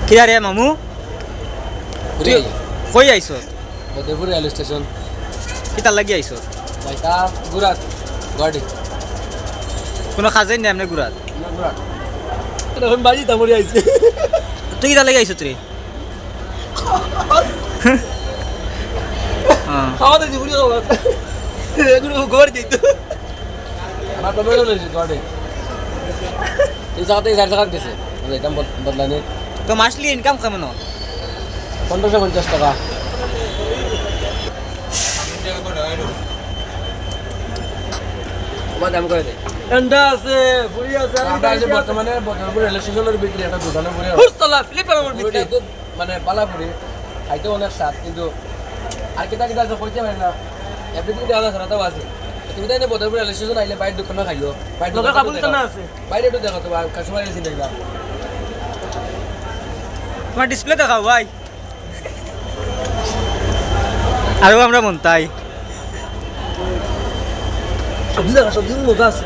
কিরা রে মামু তুই কই আইছ বদরপুর রেল স্টেশন কিতার লাগি আইছ যাইতা গুরাত গুয়াহাটি কোনো কাজেই নেই এমনি ঘুরাত গুরাত এখন বাজি তামরি আইছে তুই কিতার লাগি আইছ তুই খাওয়া দিছি বুড়ি খাওয়া এগুলো ঘর দিত আমার তো বেরো লইছি গুয়াহাটি এই জায়গাতে 4 টাকা দিছে যাইতাম বদলানি তো মাসলি ইনকাম কেমন 1550 টাকা আমার দাম করে দে এন্ডা আছে বুড়ি আছে আমরা যে বর্তমানে বদরপুর রেল স্টেশনের ভিতরে একটা দোকানে পড়ে হুসলা ফ্লিপার আমার ভিতরে মানে পালাপুরি খাইতে অনেক স্বাদ কিন্তু আর কিতা কিতা আছে কইতে পারি না এভরিথিং দেওয়া আছে রাতাও আছে তুমি তাই না বদরপুর রেল স্টেশন আইলে বাইরে দোকানে খাইও বাইরে দোকানে কাবুল না আছে বাইরে একটু দেখো তো কাস্টমার এসে দেখবা তোমার ডিসপ্লে দেখাও ভাই আরো আমরা মন তাই সবজি দেখা সবজি মজা আছে